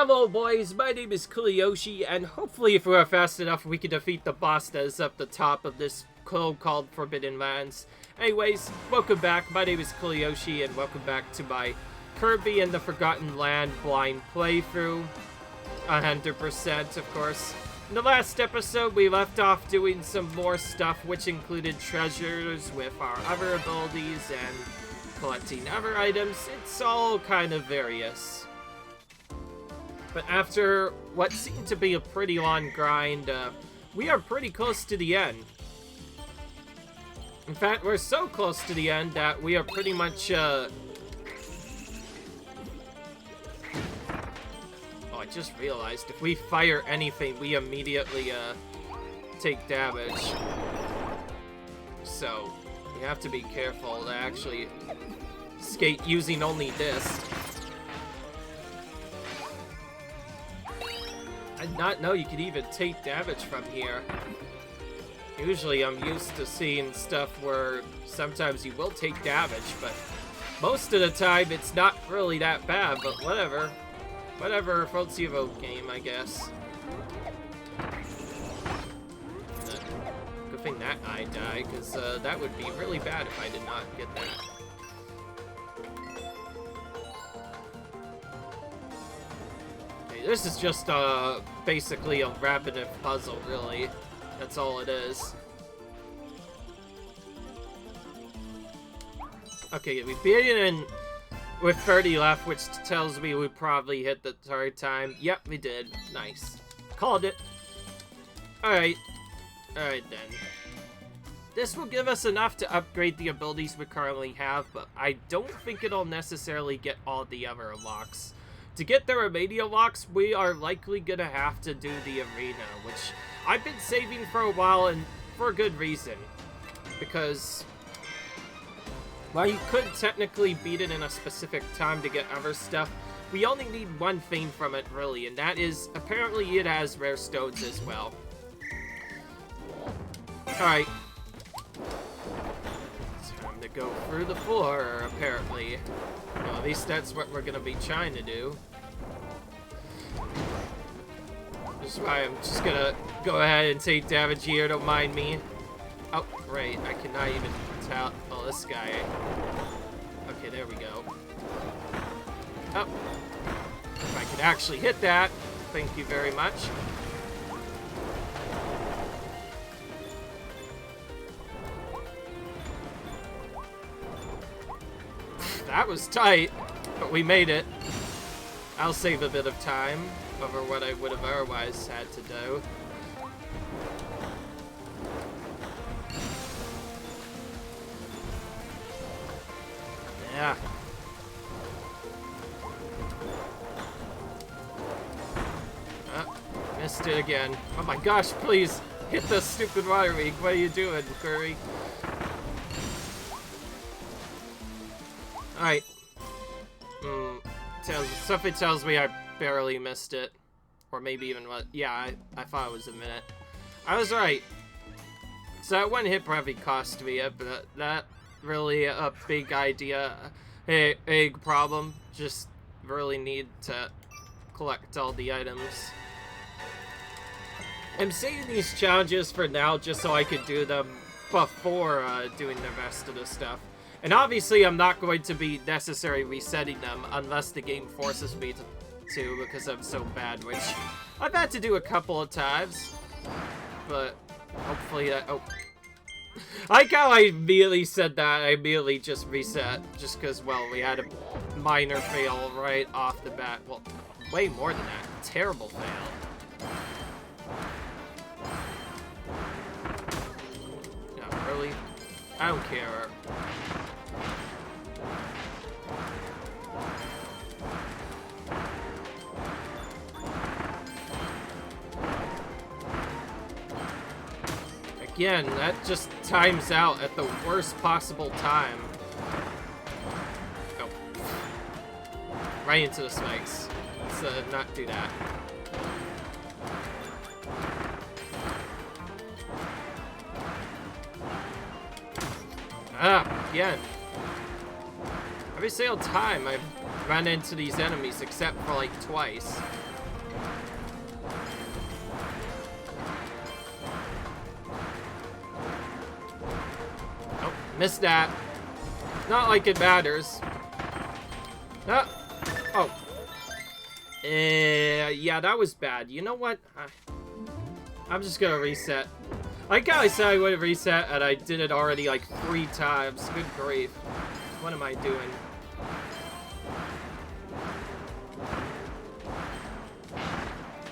Hello boys, my name is Coliseum, and hopefully if we're fast enough we can defeat the boss that is up the top of this called Forbidden Lands. Anyways, welcome back, my name is Coliseum, and welcome back to my Kirby and the Forgotten Land blind playthrough. 100% of course. In the last episode we left off doing some more stuff which included treasures with our other abilities and collecting other items. It's all kind of various. But after what seemed to be a pretty long grind, we are pretty close to the end. In fact, we're so close to the end that we are pretty much, Oh, I just realized, if we fire anything, we immediately, take damage. So, you have to be careful to actually skate using only this. I did not know you could even take damage from here. Usually I'm used to seeing stuff where sometimes you will take damage, but most of the time it's not really that bad, but whatever. Whatever floats your boat game, I guess. Good thing that I die, because that would be really bad if I did not get that. This is just basically a rapid puzzle, really. That's all it is. Okay, we begin with 30 left, which tells me we probably hit the target time. Yep, we did. Nice. Called it. Alright. Alright then. This will give us enough to upgrade the abilities we currently have, but I don't think it'll necessarily get all the other unlocks. To get the remaining unlocks, we are likely gonna have to do the arena, which I've been saving for a while, and for a good reason. Because while you could technically beat it in a specific time to get other stuff, we only need one thing from it, really, and that is, apparently it has rare stones as well. Alright. Time to go through the floor, apparently. Well, at least that's what we're gonna be trying to do. Which is why I'm just gonna go ahead and take damage here, don't mind me. Oh, great, I cannot even tell. Oh, this guy. Okay, there we go. Oh. If I could actually hit that, thank you very much. That was tight, but we made it. I'll save a bit of time over what I would have otherwise had to do. Yeah. Missed it again. Oh my gosh, please hit the stupid water leak. What are you doing, Kirby? Alright. Something tells me I barely missed it. Or maybe even what. Yeah, I thought it was a minute. I was right. So that one hit probably cost me it, but that really a big idea. A big problem. Just really need to collect all the items. I'm saving these challenges for now just so I could do them before doing the rest of the stuff. And obviously I'm not going to be necessarily resetting them unless the game forces me to because I'm so bad, which I've had to do a couple of times. But hopefully that... Oh. I like how I immediately said that, I immediately just reset. Just because, well, we had a minor fail right off the bat. Well, way more than that. Terrible fail. No, really? I don't care. Again, that just times out at the worst possible time. Oh. Right into the spikes. Let's not do that. Ah, again. Every single time I've run into these enemies, except for like twice. Oh, missed that. Not like it matters. Ah. Oh. Yeah, that was bad. You know what? I'm just gonna reset. Like how I said I would have reset, and I did it already like 3 times. Good grief. What am I doing?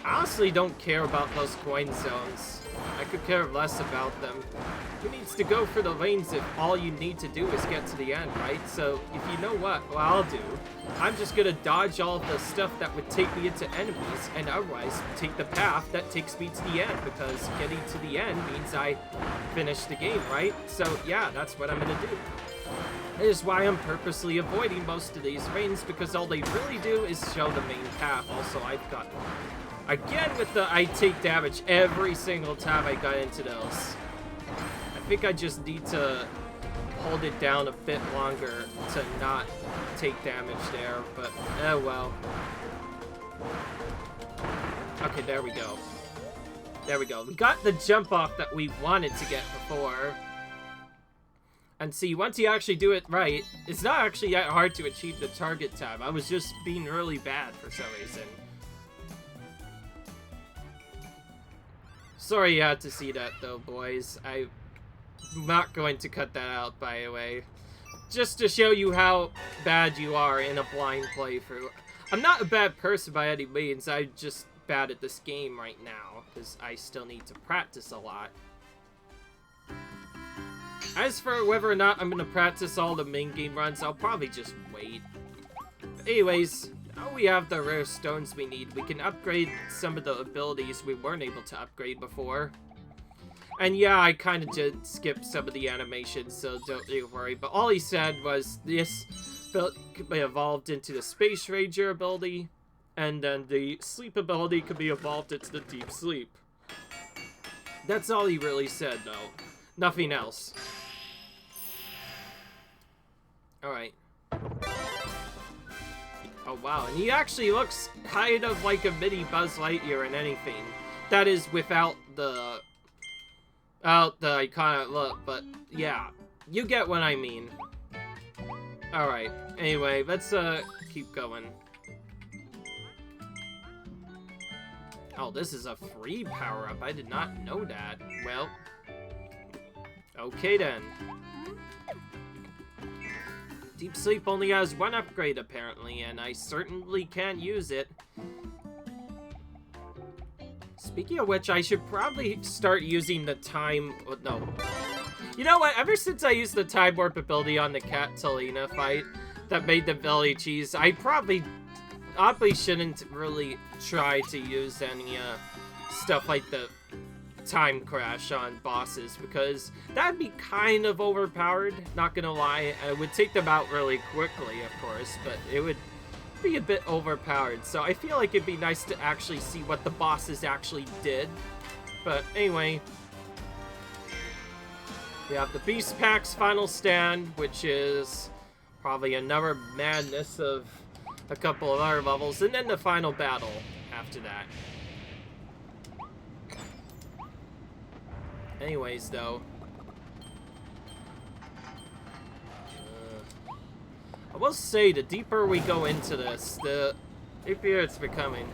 I honestly don't care about those coin zones. I could care less about them. Who needs to go for the lanes if all you need to do is get to the end, right? So, if you know what I'll do, I'm just gonna dodge all the stuff that would take me into enemies, and otherwise take the path that takes me to the end, because getting to the end means I finish the game, right? So, yeah, that's what I'm gonna do. That is why I'm purposely avoiding most of these lanes, because all they really do is show the main path. Also, I've got... Again with the I take damage every single time I got into those. I think I just need to hold it down a bit longer to not take damage there, but oh well. Okay, there we go. There we go. We got the jump off that we wanted to get before. And see, once you actually do it right, it's not actually that hard to achieve the target time. I was just being really bad for some reason. Sorry you had to see that, though, boys. I'm not going to cut that out, by the way. Just to show you how bad you are in a blind playthrough. I'm not a bad person by any means. I'm just bad at this game right now, because I still need to practice a lot. As for whether or not I'm going to practice all the main game runs, I'll probably just wait. But anyways... Now we have the rare stones we need. We can upgrade some of the abilities we weren't able to upgrade before. And yeah, I kind of did skip some of the animations, so don't you worry. But all he said was this could be evolved into the Space Ranger ability, and then the sleep ability could be evolved into the deep sleep. That's all he really said, though. Nothing else. Alright. Oh wow, and he actually looks kind of like a mini Buzz Lightyear in anything. That is without the iconic look, but yeah, you get what I mean. Alright, anyway, let's keep going. Oh, this is a free power-up. I did not know that. Well, okay then. Deep Sleep only has 1 upgrade, apparently, and I certainly can't use it. Speaking of which, I should probably start using the time... No. You know what? Ever since I used the Time Warp ability on the Catalina fight that made the Belly Cheese, I probably shouldn't really try to use any stuff like the Time Crash on bosses, because that'd be kind of overpowered, not gonna lie. It would take them out really quickly, of course, but it would be a bit overpowered, so I feel like it'd be nice to actually see what the bosses actually did. But anyway, we have the Beast Pack's final stand, which is probably another madness of a couple of other levels, and then the final battle after that. Anyways, though, I will say, the deeper we go into this, the creepier it's becoming.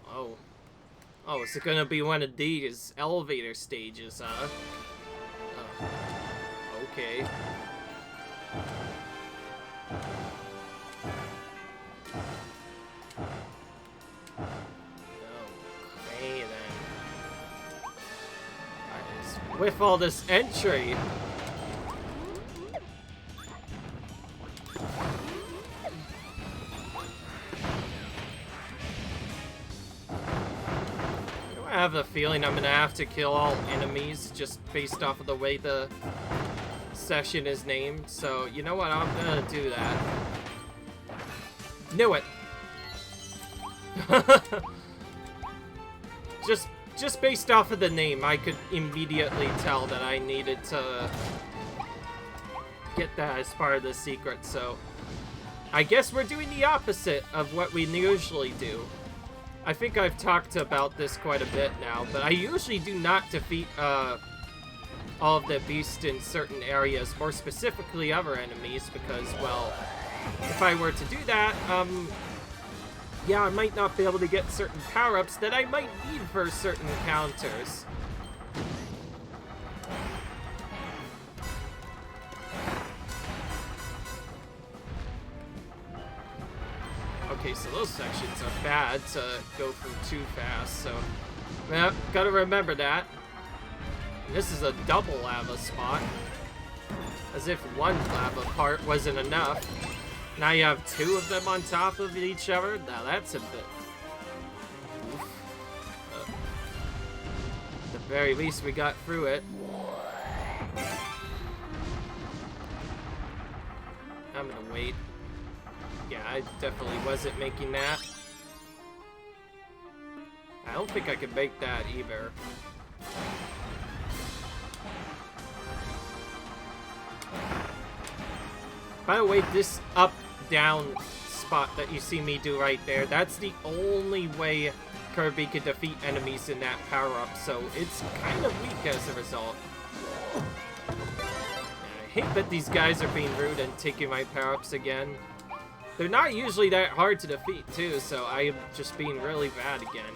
Oh. Oh, is it gonna be one of these elevator stages, huh? Oh. Okay. Okay, then. With all this entry. I have a feeling I'm gonna have to kill all enemies just based off of the way the session is named. So, you know what? I'm gonna do that. Knew it. Just based off of the name, I could immediately tell that I needed to get that as part of the secret, so... I guess we're doing the opposite of what we usually do. I think I've talked about this quite a bit now, but I usually do not defeat all of the beasts in certain areas, more specifically other enemies, because, well, if I were to do that, yeah, I might not be able to get certain power-ups that I might need for certain encounters. Okay, so those sections are bad to go through too fast, so yeah, gotta remember that. And this is a double lava spot. As if one lava part wasn't enough. Now you have two of them on top of each other? Now that's a bit... at the very least we got through it. I'm gonna wait. Yeah, I definitely wasn't making that. I don't think I could make that either. By the way, this up-down spot that you see me do right there, that's the only way Kirby could defeat enemies in that power-up, so it's kind of weak as a result. I hate that these guys are being rude and taking my power-ups again. They're not usually that hard to defeat, too, so I am just being really bad again.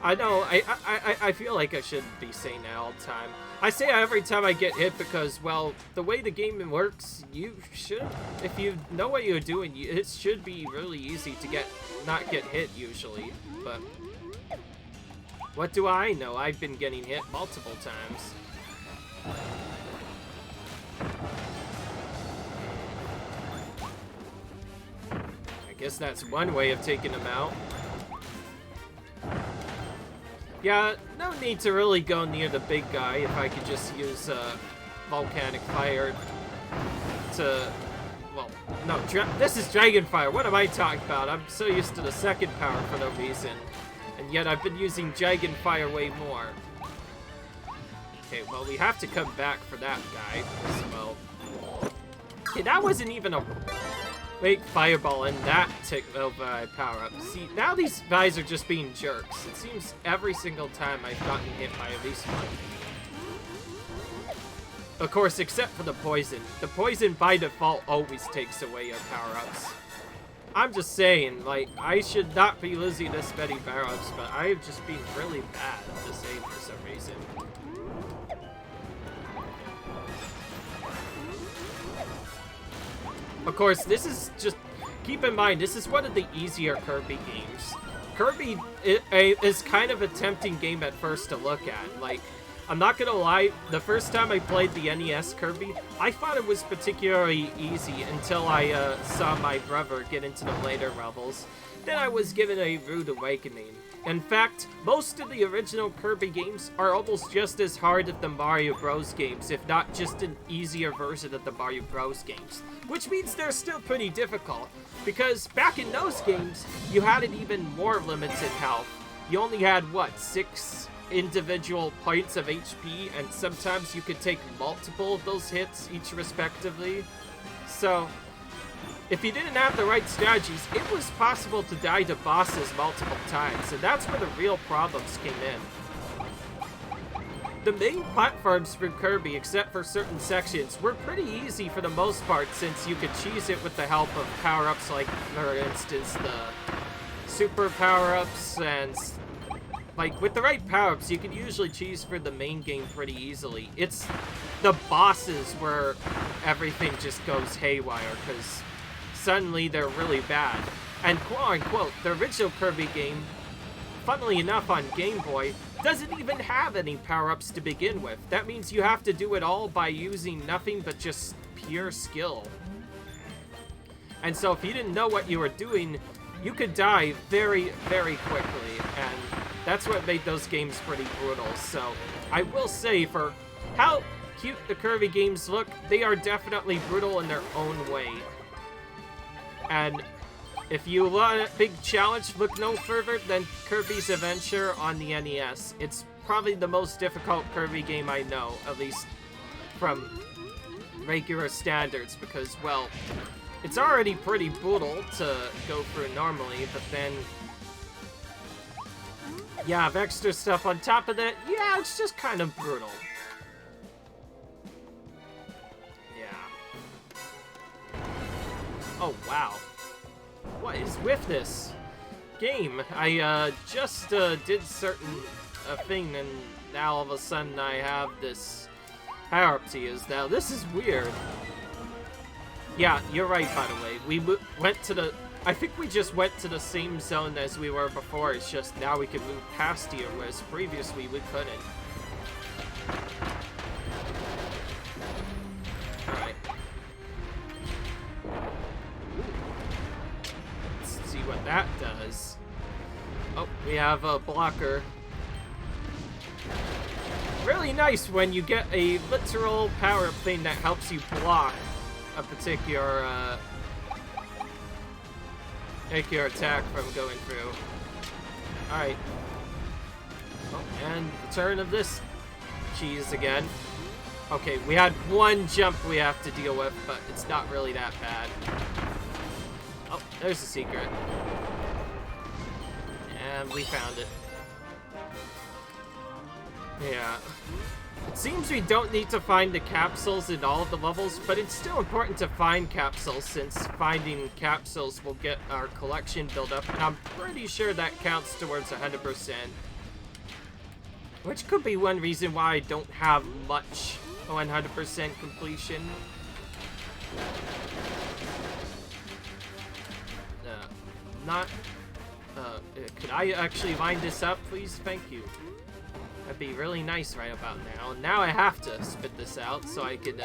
I know, I feel like I shouldn't be saying that all the time. I say that every time I get hit because, well, the way the game works, you should, if you know what you're doing, it should be really easy to not get hit, usually. But what do I know? I've been getting hit multiple times. I guess that's one way of taking them out. Yeah, no need to really go near the big guy if I could just use volcanic fire to... Well, no, this is dragon fire. What am I talking about? I'm so used to the second power for no reason. And yet I've been using dragon fire way more. Okay, well, we have to come back for that guy as well. Okay, that wasn't even a... Wait, fireball, and that took over my power-up. See, now these guys are just being jerks. It seems every single time I've gotten hit by at least one. Of course, except for the poison. The poison, by default, always takes away your power-ups. I'm just saying, like, I should not be losing this many power-ups, but I have just been really bad at this game for some reason. Of course, this is just... Keep in mind, this is one of the easier Kirby games. Kirby is kind of a tempting game at first to look at. Like, I'm not gonna lie, the first time I played the NES Kirby, I thought it was particularly easy until I saw my brother get into the later levels. Then I was given a rude awakening. In fact, most of the original Kirby games are almost just as hard as the Mario Bros. Games, if not just an easier version of the Mario Bros. Games. Which means they're still pretty difficult, because back in those games, you had an even more limited health. You only had, what, 6 individual points of HP, and sometimes you could take multiple of those hits, each respectively. So, if you didn't have the right strategies, it was possible to die to bosses multiple times, and that's where the real problems came in. The main platforms for Kirby, except for certain sections, were pretty easy for the most part, since you could cheese it with the help of power-ups like, for instance, the super power-ups, and like, with the right power-ups, you could usually cheese for the main game pretty easily. It's the bosses where everything just goes haywire, because suddenly they're really bad. And quote-unquote, the original Kirby game, funnily enough on Game Boy, doesn't even have any power-ups to begin with. That means you have to do it all by using nothing but just pure skill. And so if you didn't know what you were doing, you could die very, very quickly, and that's what made those games pretty brutal. So I will say, for how cute the Kirby games look, they are definitely brutal in their own way. And if you want a big challenge, look no further than Kirby's Adventure on the NES. It's probably the most difficult Kirby game I know, at least from regular standards, because, well, It's already pretty brutal to go through normally, but then you have extra stuff on top of that. Yeah, it's just kind of brutal. Yeah. Oh, wow. What is with this game? I just did certain thing, and now all of a sudden I have this power-up to use. Now, this is weird. Yeah, you're right, by the way. We went to the... I think we just went to the same zone as we were before. It's just now we can move past here, whereas previously we couldn't. Alright. Let's see what that does. Oh, we have a blocker. Really nice when you get a literal power-up thing that helps you block a particular attack from going through. Alright. Oh, and return of this cheese again. Okay, we had one jump we have to deal with, but it's not really that bad. Oh, there's the secret. And we found it. Yeah. It seems we don't need to find the capsules in all of the levels, but it's still important to find capsules, since finding capsules will get our collection built up, and I'm pretty sure that counts towards 100%. Which could be one reason why I don't have much 100% completion. Could I actually line this up, please? Thank you. That'd be really nice right about now. Now I have to spit this out so I can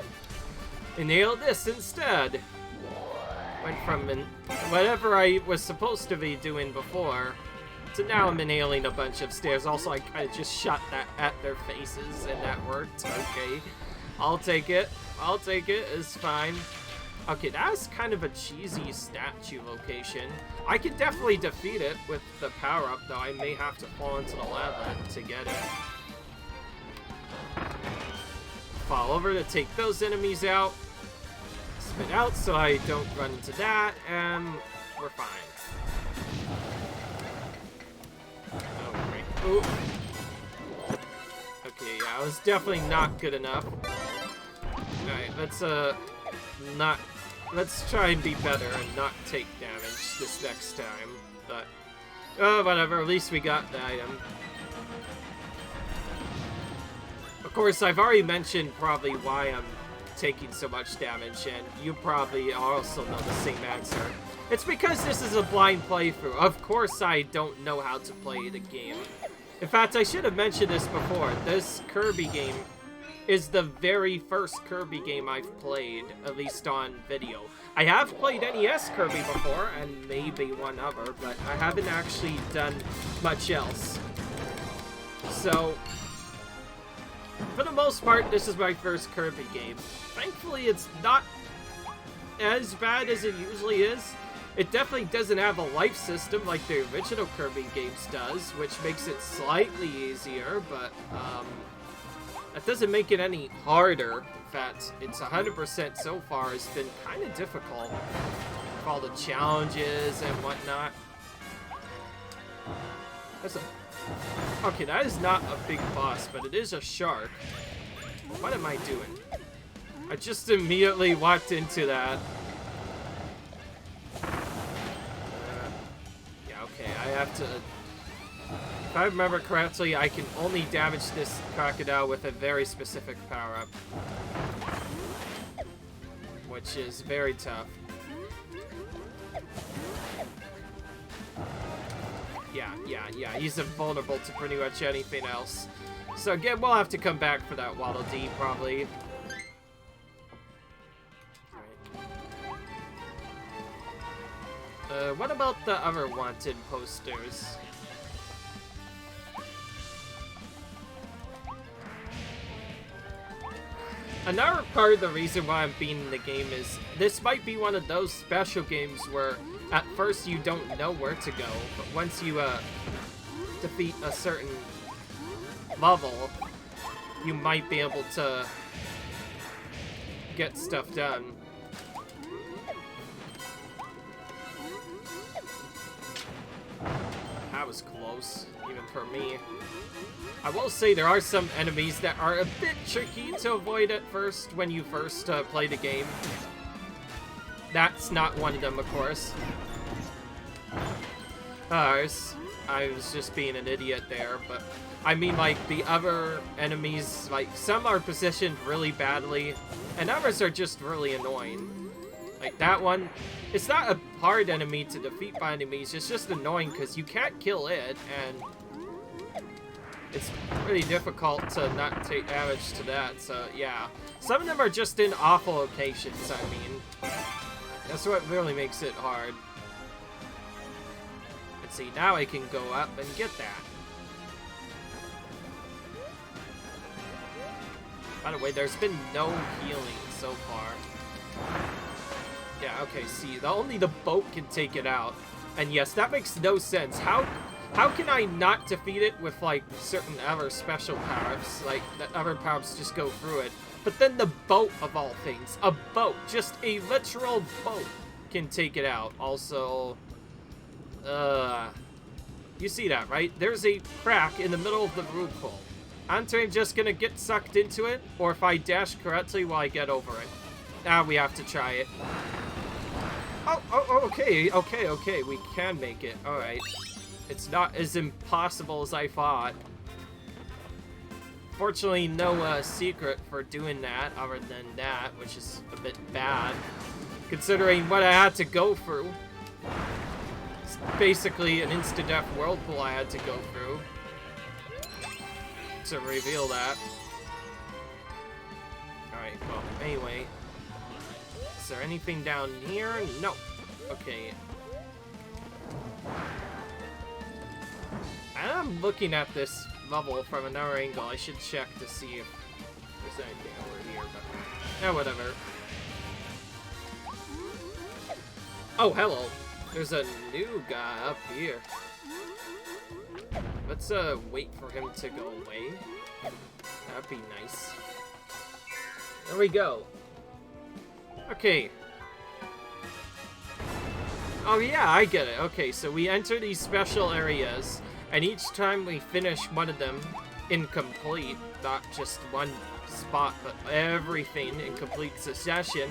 inhale this instead. Went from whatever I was supposed to be doing before to now I'm inhaling a bunch of stairs. Also, I kind of just shot that at their faces and that worked. Okay, I'll take it. I'll take it. It's fine. Okay, that's kind of a cheesy statue location. I could definitely defeat it with the power-up, though I may have to fall into the lava to get it. Fall over to take those enemies out. Spit out so I don't run into that, and we're fine. Oh, great. Ooh. Okay, yeah, I was definitely not good enough. Alright, let's try and be better and not take damage this next time. But, oh, whatever, at least we got the item. Of course, I've already mentioned probably why I'm taking so much damage, and you probably also know the same answer. It's because this is a blind playthrough. Of course I don't know how to play the game. In fact, I should have mentioned this before. This Kirby game is the very first Kirby game I've played, at least on video. I have played NES Kirby before, and maybe one other, but I haven't actually done much else. So, for the most part, this is my first Kirby game. Thankfully, it's not as bad as it usually is. It definitely doesn't have a life system like the original Kirby games does, which makes it slightly easier, but, that doesn't make it any harder. In fact, it's 100% so far. It's been kind of difficult with all the challenges and whatnot. Okay, that is not a big boss, but it is a shark. What am I doing? I just immediately walked into that. Yeah, okay, I have to... If I remember correctly, I can only damage this crocodile with a very specific power-up. Which is very tough. Yeah, he's invulnerable to pretty much anything else. So again, we'll have to come back for that Waddle Dee, probably. Alright. What about the other wanted posters? Another part of the reason why I'm beating the game is this might be one of those special games where at first you don't know where to go, but once you defeat a certain level, you might be able to get stuff done. that was close, even for me. I will say there are some enemies that are a bit tricky to avoid at first when you first play the game. That's not one of them, of course. I was just being an idiot there, but I mean, like, the other enemies, like, some are positioned really badly, and others are just really annoying. Like, that one, it's not a hard enemy to defeat by enemies, it's just annoying because you can't kill it, and it's pretty difficult to not take damage to that, so yeah. Some of them are just in awful locations, I mean. That's what really makes it hard. Let's see, now I can go up and get that. By the way, there's been no healing so far. Yeah, okay, see, only the boat can take it out. And yes, that makes no sense. How can I not defeat it with, like, certain other special power-ups? Like, the other power-ups just go through it. But then the boat, of all things, a boat, just a literal boat, can take it out. Also, you see that, right? There's a crack in the middle of the roof hole. I'm just gonna get sucked into it, or if I dash correctly, will I get over it? Now we have to try it. Oh, okay, we can make it. Alright. It's not as impossible as I thought. Fortunately, no secret for doing that, other than that, which is a bit bad, considering what I had to go through. It's basically an insta-death whirlpool I had to go through to reveal that. Alright, well, anyway. Is there anything down here? No. Okay. I'm looking at this level from another angle. I should check to see if there's anything over here, but yeah, whatever. Oh, hello. There's a new guy up here. Let's wait for him to go away. That'd be nice. There we go. Okay. Oh yeah, I get it. Okay, so we enter these special areas, and each time we finish one of them incomplete, not just one spot, but everything in complete succession,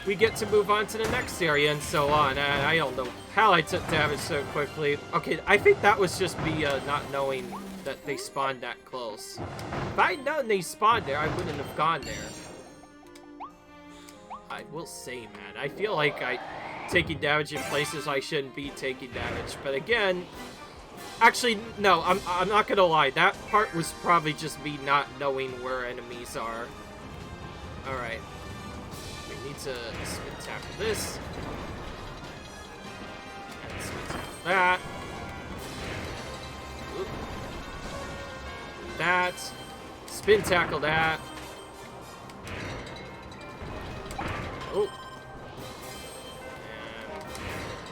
we get to move on to the next area and so on. And I don't know how I took damage so quickly. Okay, I think that was just me not knowing that they spawned that close. If I'd known they spawned there, I wouldn't have gone there. I will say, man, I feel like I'm taking damage in places I shouldn't be taking damage. But again, actually, no, I'm not gonna lie. That part was probably just me not knowing where enemies are. Alright. We need to spin tackle this. And spin tackle that. Oop. That. Spin tackle that. Oh.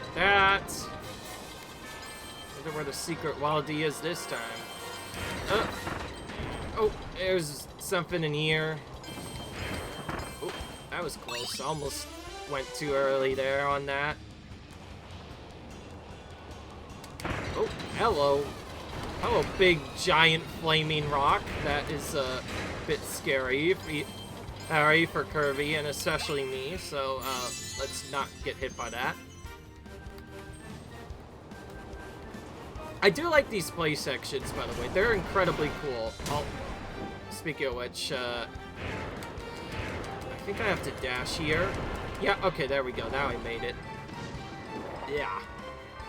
And that. I wonder where the secret Wallaby is this time. Oh, there's something in here. Oh, that was close. Almost went too early there on that. Oh, hello. Hello, big, giant, flaming rock. That is a bit scary for Kirby, and especially me, so let's not get hit by that. I do like these play sections, by the way. They're incredibly cool. Oh, speaking of which, I think I have to dash here. Yeah, okay, there we go. Now I made it. Yeah.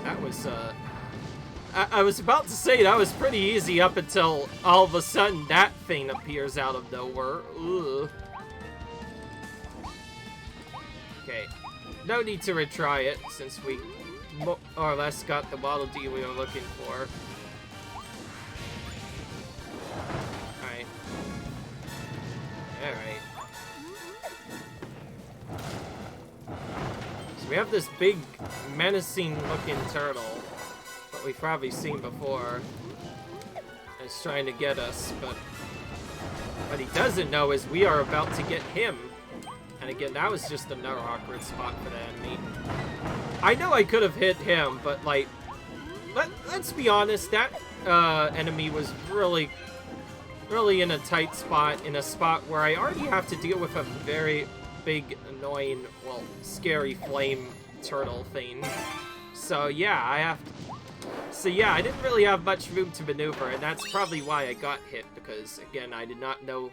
That was, I was about to say that was pretty easy up until all of a sudden that thing appears out of nowhere. Ugh. Okay. No need to retry it, since we more or less got the Waddle Dee we were looking for. Alright. Alright. So we have this big, menacing-looking turtle that we've probably seen before. He's trying to get us, but what he doesn't know is we are about to get him. And again, that was just another awkward spot for the enemy. I know I could have hit him, but, like, let's be honest, that enemy was really in a tight spot, in a spot where I already have to deal with a very big, annoying, well, scary flame turtle thing. So yeah, I didn't really have much room to maneuver, and that's probably why I got hit, because, again, I did not know.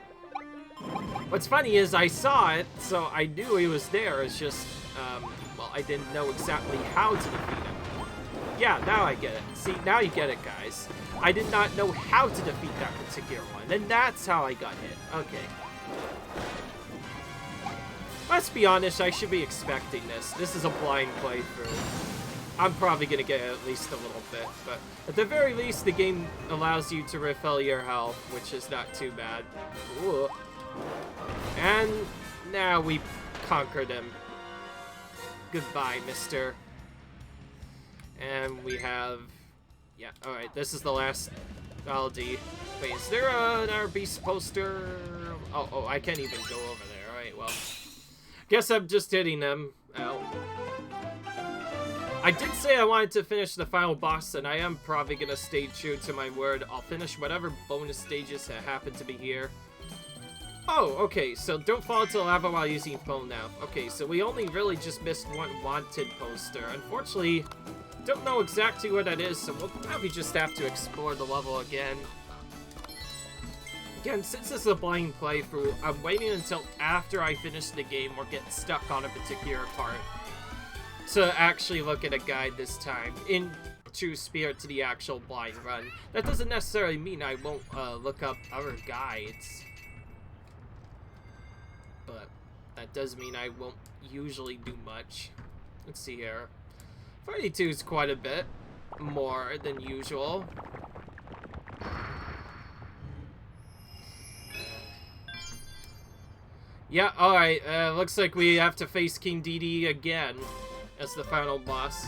What's funny is I saw it, so I knew he was there. It's just, well, I didn't know exactly how to defeat him. Yeah, now I get it. See, now you get it, guys. I did not know how to defeat that particular one, and that's how I got hit. Okay. Let's be honest, I should be expecting this. This is a blind playthrough. I'm probably gonna get at least a little bit, but at the very least, the game allows you to refill your health, which is not too bad. Ooh. And now we conquered him. Goodbye, mister. And we have... Yeah, alright, this is the last LD. Wait, is there another beast poster? Oh, I can't even go over there. Alright, well. Guess I'm just hitting them out. I did say I wanted to finish the final boss, and I am probably gonna stay true to my word. I'll finish whatever bonus stages that happen to be here. Oh, okay, so don't fall into lava while using phone now. Okay, so we only really just missed one wanted poster. Unfortunately, don't know exactly what that is, so we'll probably just have to explore the level again. Again, since this is a blind playthrough, I'm waiting until after I finish the game or get stuck on a particular part to actually look at a guide this time, in true spirit to the actual blind run. That doesn't necessarily mean I won't look up other guides, but that does mean I won't usually do much. Let's see here. 42 is quite a bit more than usual. Yeah, alright, looks like we have to face King Dedede again as the final boss.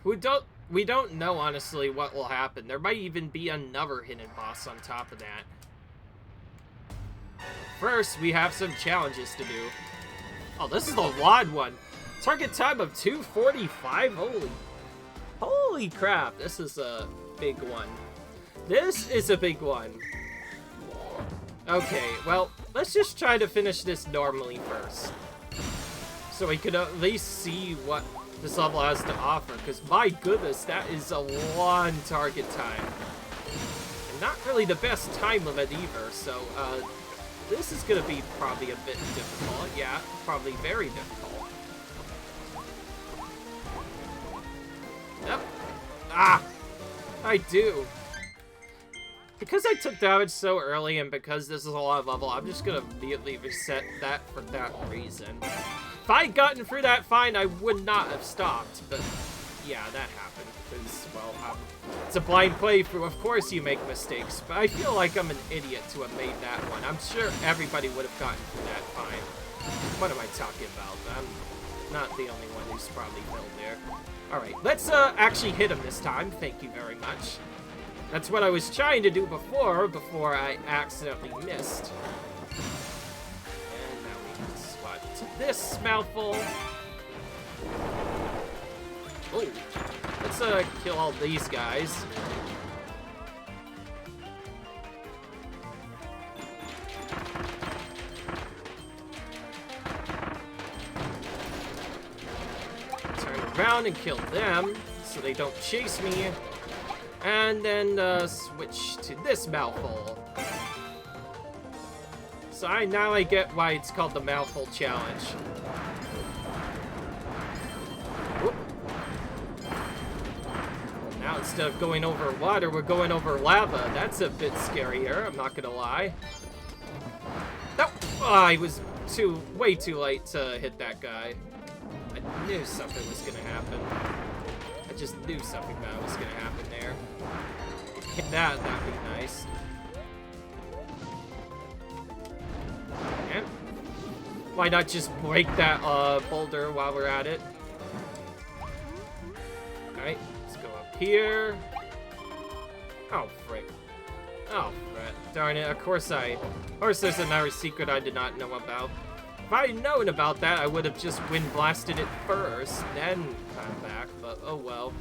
We don't know, honestly, what will happen. There might even be another hidden boss on top of that. First, we have some challenges to do. Oh, this is the WAD one. Target time of 2:45? Holy crap, this is a big one. This is a big one. Okay, well, let's just try to finish this normally first, so we could at least see what this level has to offer, because my goodness, that is a long target time. And not really the best time limit either, so this is going to be probably a bit difficult. Yeah, probably very difficult. Yep. Ah! I do. Because I took damage so early, and because this is a lot of level, I'm just gonna immediately reset that for that reason. If I had gotten through that fine, I would not have stopped, but yeah, that happened, because, well, it's a blind playthrough. Of course you make mistakes, but I feel like I'm an idiot to have made that one. I'm sure everybody would have gotten through that fine. What am I talking about? I'm not the only one who's probably failed there. Alright, let's actually hit him this time. Thank you very much. That's what I was trying to do before I accidentally missed. And now we can swat to this mouthful. Oh, let's kill all these guys. Turn around and kill them so they don't chase me. And then switch to this mouthful. So now I get why it's called the mouthful challenge. Whoop. Now instead of going over water, we're going over lava. That's a bit scarier, I'm not gonna lie. Nope. Oh, I was way too late to hit that guy. I knew something was gonna happen. I just knew something bad was gonna happen there. Hit that'd be nice. And why not just break that boulder while we're at it? Alright, let's go up here. Oh frick. Oh frick. Darn it, of course there's another secret I did not know about. If I had known about that, I would have just wind blasted it first, then come back, but oh well.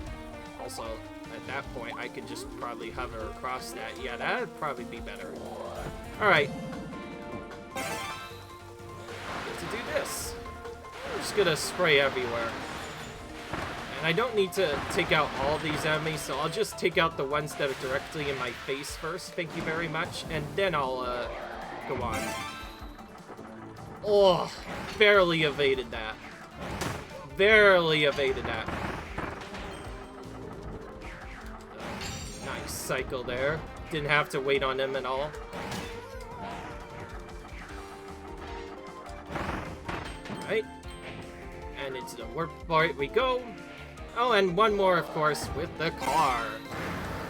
Also, at that point, I could just probably hover across that. Yeah, that'd probably be better. Alright. Get to do this. I'm just gonna spray everywhere. And I don't need to take out all these enemies, so I'll just take out the ones that are directly in my face first, thank you very much, and then I'll, go on. Oh, barely evaded that. Barely evaded that. Nice cycle there. Didn't have to wait on him at all. Alright. And into the warp part we go. Oh, and one more, of course, with the car.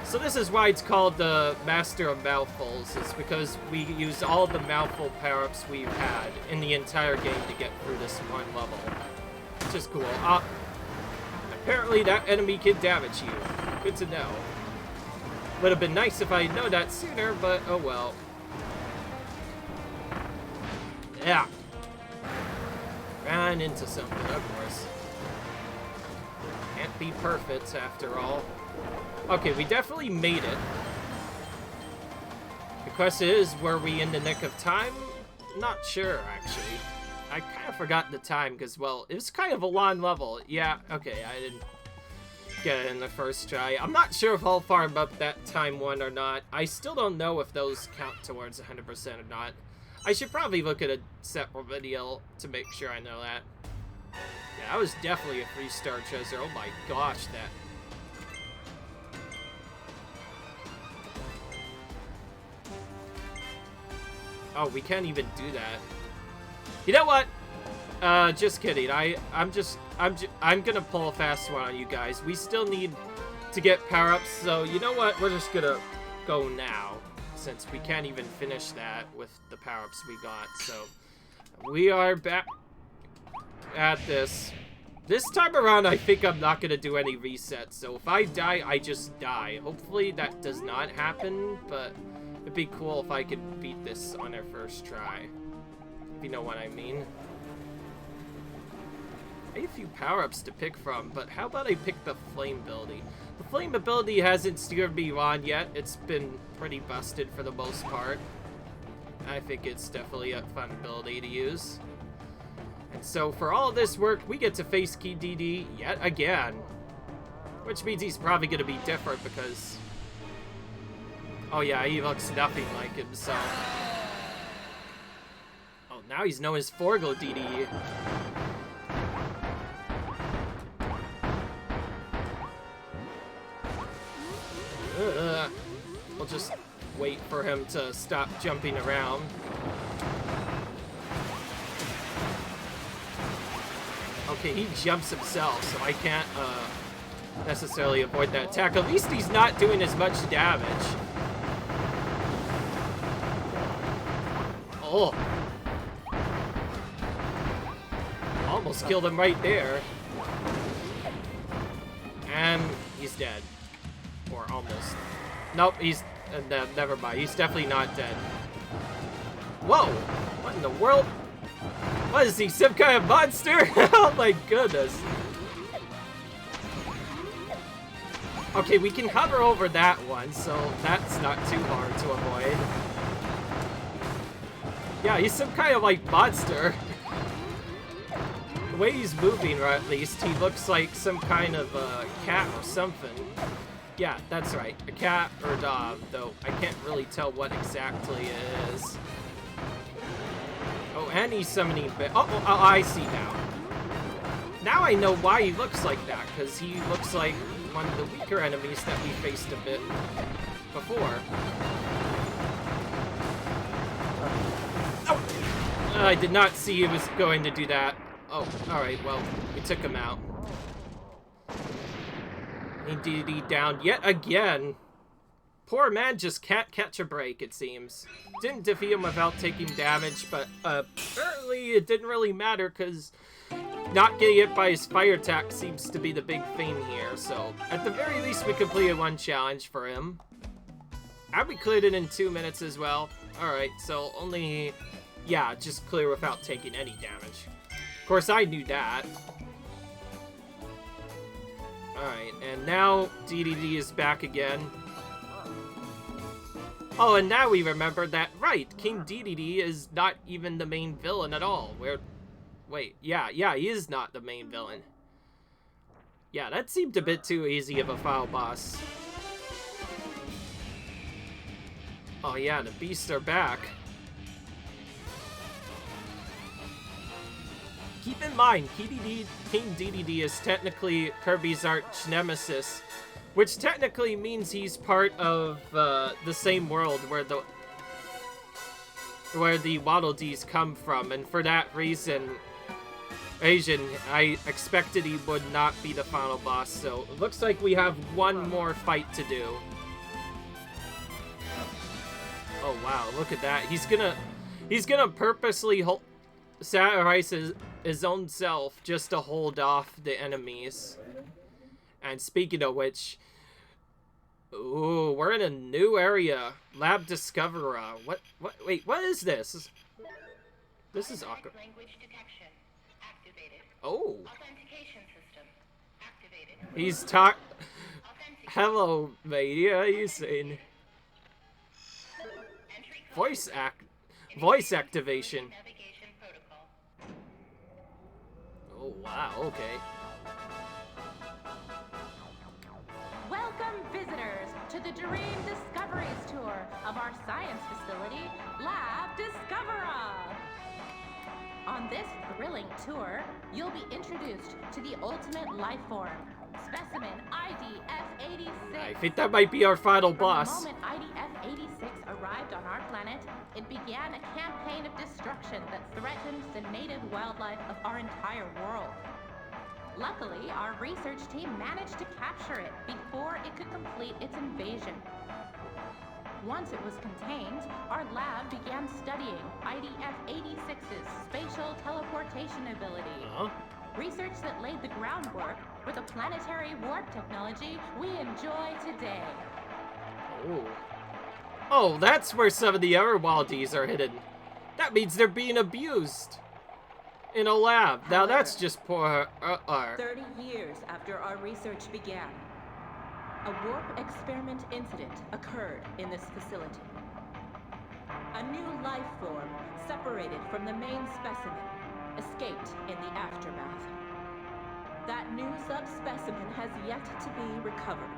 So this is why it's called the Master of Mouthfuls. It's because we use all the mouthful power-ups we've had in the entire game to get through this one level. Which is cool. Apparently that enemy can damage you. Good to know. Would have been nice if I had known that sooner, but oh well. Yeah. Ran into something, of course. Can't be perfect, after all. Okay, we definitely made it. The question is, were we in the nick of time? Not sure, actually. I kind of forgot the time, because, well, it was kind of a long level. Yeah, okay, I didn't get it in the first try. I'm not sure if I'll farm up that time one or not. I still don't know if those count towards 100% or not. I should probably look at a separate video to make sure I know that. Yeah, that was definitely a 3-star treasure. Oh my gosh, that... Oh, we can't even do that. You know what? Just kidding. I'm gonna pull a fast one on you guys. We still need to get power-ups, so you know what? We're just gonna go now, since we can't even finish that with the power-ups we got. So we are back at this. This time around, I think I'm not gonna do any resets. So if I die, I just die. Hopefully that does not happen, but it'd be cool if I could beat this on our first try. If you know what I mean. I have a few power-ups to pick from, but how about I pick the flame ability? The flame ability hasn't steered me on yet. It's been pretty busted for the most part. I think it's definitely a fun ability to use. And so for all this work, we get to face Key DD yet again. Which means he's probably going to be different because... Oh yeah, he looks nothing like himself. Oh, now he's known as Forgo DD. We'll just wait for him to stop jumping around. Okay, he jumps himself, so I can't necessarily avoid that attack. At least he's not doing as much damage. Oh. Almost killed him right there. And he's dead. Or almost. Nope, he's... never mind. He's definitely not dead. Whoa! What in the world? What is he, some kind of monster? Oh my goodness. Okay, we can hover over that one, so that's not too hard to avoid. Yeah, he's some kind of, like, monster. The way he's moving, or at least, he looks like some kind of cat or something. Yeah, that's right. A cat or a dog, though I can't really tell what exactly it is. Oh, and he's summoning... Oh, I see now. Now I know why he looks like that, because he looks like one of the weaker enemies that we faced a bit before. Oh! I did not see he was going to do that. Oh, alright, well, we took him out. DD down yet again. Poor man just can't catch a break, it seems. Didn't defeat him without taking damage, but apparently it didn't really matter because not getting hit by his fire attack seems to be the big thing here. So at the very least, we completed one challenge for him. And we cleared it in 2 minutes as well. Alright, so only Yeah, just clear without taking any damage. Of course, I knew that. Alright, and now DDD is back again. Oh, and now we remember that, right, King DDD is not even the main villain at all. Wait, yeah, he is not the main villain. Yeah, that seemed a bit too easy of a final boss. Oh yeah, the beasts are back. Keep in mind, King DDD is technically Kirby's arch nemesis, which technically means he's part of the same world where the Waddle Dees come from, and for that reason, I expected he would not be the final boss. So it looks like we have one more fight to do. Oh wow, look at that! He's gonna purposely sacrifice his own self just to hold off the enemies. And speaking of which, ooh, we're in a new area. Lab Discoverer. Wait, what is this? This is awkward. Language detection activated. Oh. Authentication system activated. He's Hello, mate. How are you saying? Voice activation. Navigation protocol. Oh, wow, okay. Welcome, visitors, to the Dream Discoveries Tour of our science facility, Lab Discoverer. On this thrilling tour, you'll be introduced to the ultimate life form, specimen IDF-86. I think that might be our final From boss. the moment IDF-86 arrived on our planet, it began a campaign of destruction that threatened the native wildlife of our entire world. Luckily, our research team managed to capture it before it could complete its invasion. Once it was contained, our lab began studying IDF-86's spatial teleportation ability. Research that laid the groundwork for the planetary warp technology we enjoy today. Oh, that's where some of the other Waldies are hidden. That means they're being abused in a lab. Now that's just poor. 30 years after our research began, a warp experiment incident occurred in this facility. A new life form separated from the main specimen escaped in the aftermath. That new subspecimen has yet to be recovered.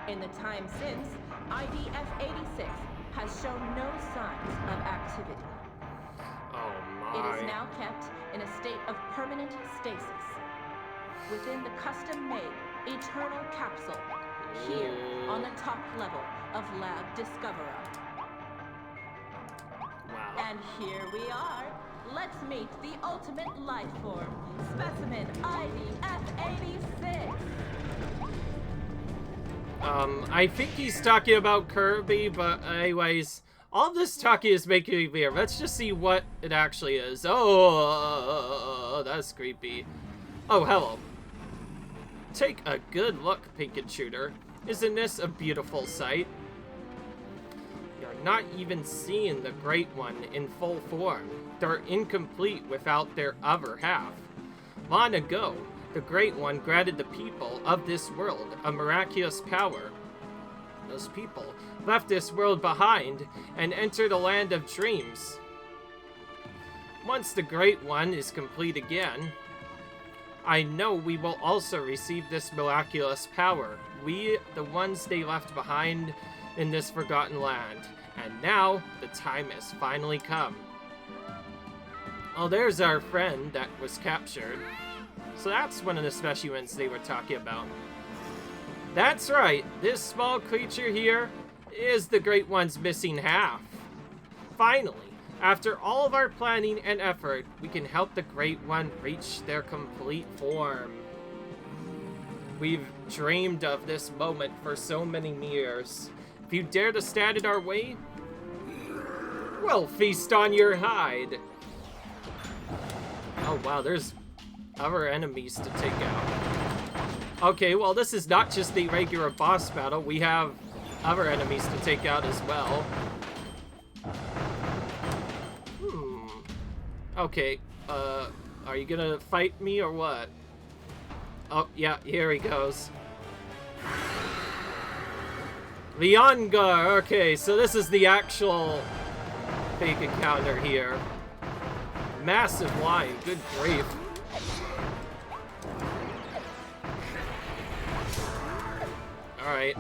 In the time since, IDF-86 has shown no signs of activity. Oh my. It is now kept in a state of permanent stasis within the custom-made Eternal Capsule here on the top level of Lab Discoverer. Wow. And here we are. Let's meet the ultimate life form, specimen IDF-86. I think he's talking about Kirby, but anyways, all this talking is making me weird. Let's just see what it actually is. Oh, that's creepy. Oh, hello. Take a good look, Pink and Shooter. Isn't this a beautiful sight? You're not even seeing the Great One in full form. They're incomplete without their other half. Long ago, the Great One granted the people of this world a miraculous power. Those people left this world behind and entered a land of dreams. Once the Great One is complete again, I know we will also receive this miraculous power. We, the ones they left behind in this forgotten land. And now, the time has finally come. Oh, there's our friend that was captured. So that's one of the specimens they were talking about. That's right, this small creature here is the Great One's missing half. Finally, after all of our planning and effort, we can help the Great One reach their complete form. We've dreamed of this moment for so many years. If you dare to stand in our way, we'll feast on your hide. Oh wow, there's other enemies to take out. Okay, well this is not just the regular boss battle. We have other enemies to take out as well. Okay, are you gonna fight me or what? Oh, yeah, here he goes. The Ongar! Okay, so this is the actual big encounter here. Massive line, good grief. Alright.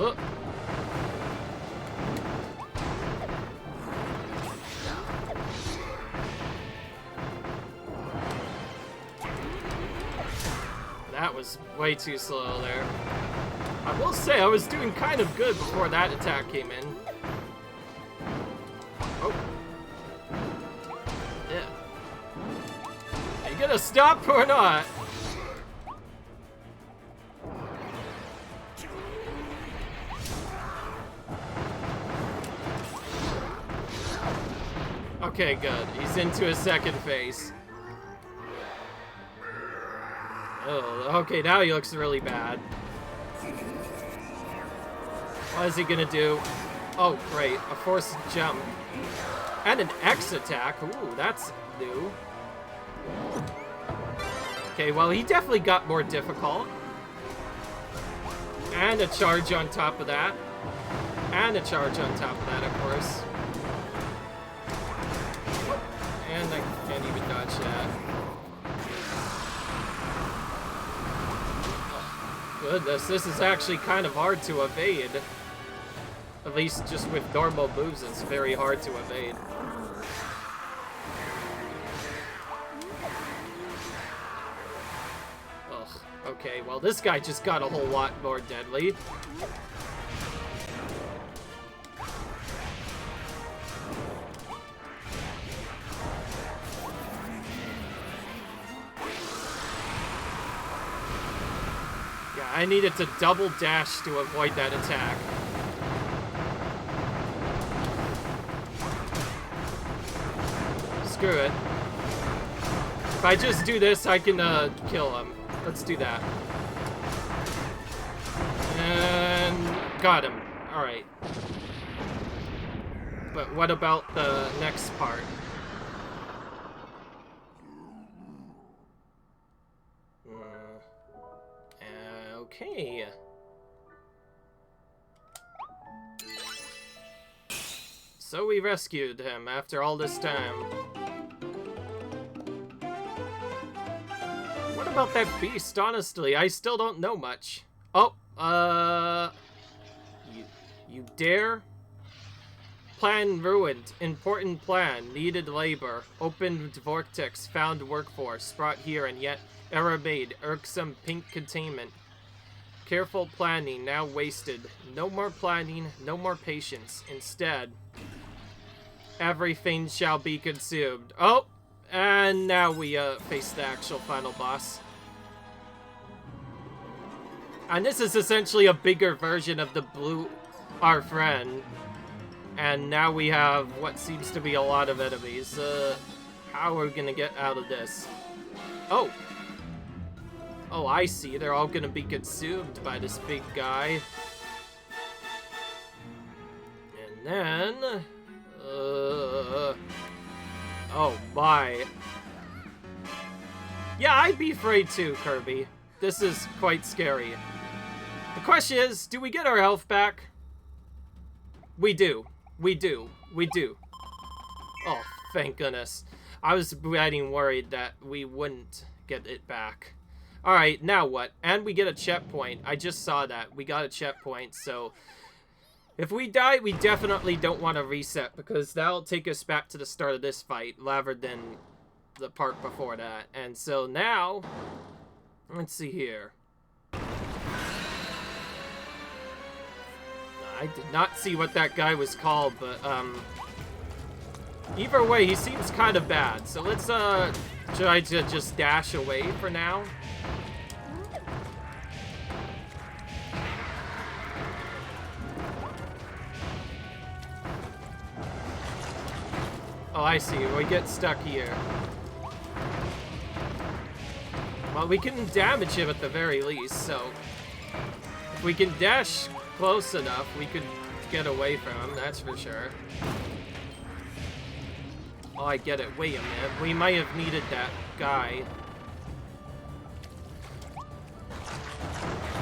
Oh. That was way too slow there. I will say I was doing kind of good before that attack came in. Oh. Yeah. Are you gonna stop or not? Okay, good. He's into his second phase. Oh, okay, now he looks really bad. What is he gonna do? Oh, great. A forced jump. And an X attack. Ooh, that's new. Okay, well, he definitely got more difficult. And a charge on top of that. And a charge on top of that, of course. And I can't even dodge that. Goodness, this is actually kind of hard to evade. At least just with normal moves, it's very hard to evade. Ugh, okay, well this guy just got a whole lot more deadly. I needed to double dash to avoid that attack. Screw it. If I just do this, I can kill him. Let's do that. And got him. Alright. But what about the next part? Okay. So we rescued him after all this time. What about that beast, honestly? I still don't know much. Oh, You dare? Plan ruined. Important plan. Needed labor. Opened vortex. Found workforce. Brought here and yet error made. Irksome pink containment. Careful planning, now wasted. No more planning, no more patience. Instead, everything shall be consumed. Oh, and now we face the actual final boss. And this is essentially a bigger version of the blue, our friend. And now we have what seems to be a lot of enemies. How are we gonna get out of this? Oh. Oh, I see. They're all gonna be consumed by this big guy. And then... oh, my. Yeah, I'd be afraid too, Kirby. This is quite scary. The question is, do we get our health back? We do. We do. We do. Oh, thank goodness. I was getting worried that we wouldn't get it back. Alright, now what? And we get a checkpoint. I just saw that. We got a checkpoint, so... if we die, we definitely don't want to reset, because that'll take us back to the start of this fight, rather than the part before that. And so now... let's see here. I did not see what that guy was called, but, either way, he seems kind of bad. So let's, try to just dash away for now. Oh, I see. We get stuck here. Well, we can damage him at the very least, so... If we can dash close enough, we could get away from him, that's for sure. Oh, I get it. Wait a minute. We might have needed that guy.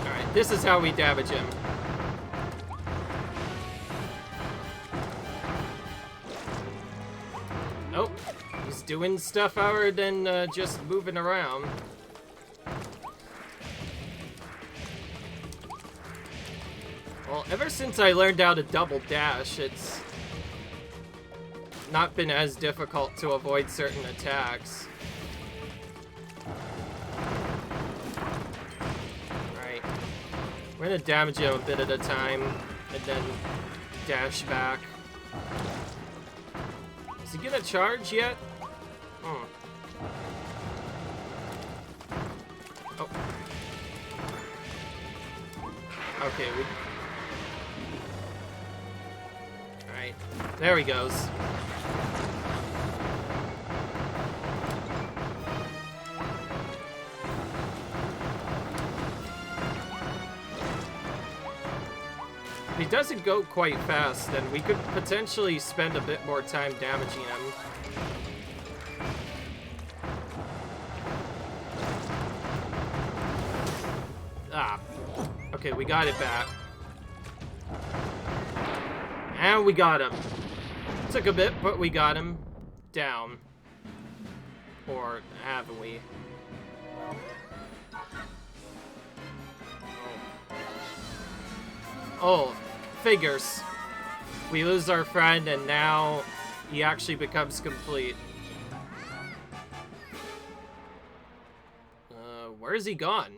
Alright, this is how we damage him. Nope. He's doing stuff other than just moving around. Well, ever since I learned how to double dash, it's not been as difficult to avoid certain attacks. Right. We're gonna damage him a bit at a time, and then dash back. Is he gonna charge yet? Oh. Okay, Alright, there he goes. If he doesn't go quite fast, then we could potentially spend a bit more time damaging him. Ah. Okay, we got it back. And we got him. Took a bit, but we got him down. Or haven't we? Oh, figures. We lose our friend, and now he actually becomes complete. Where is he gone?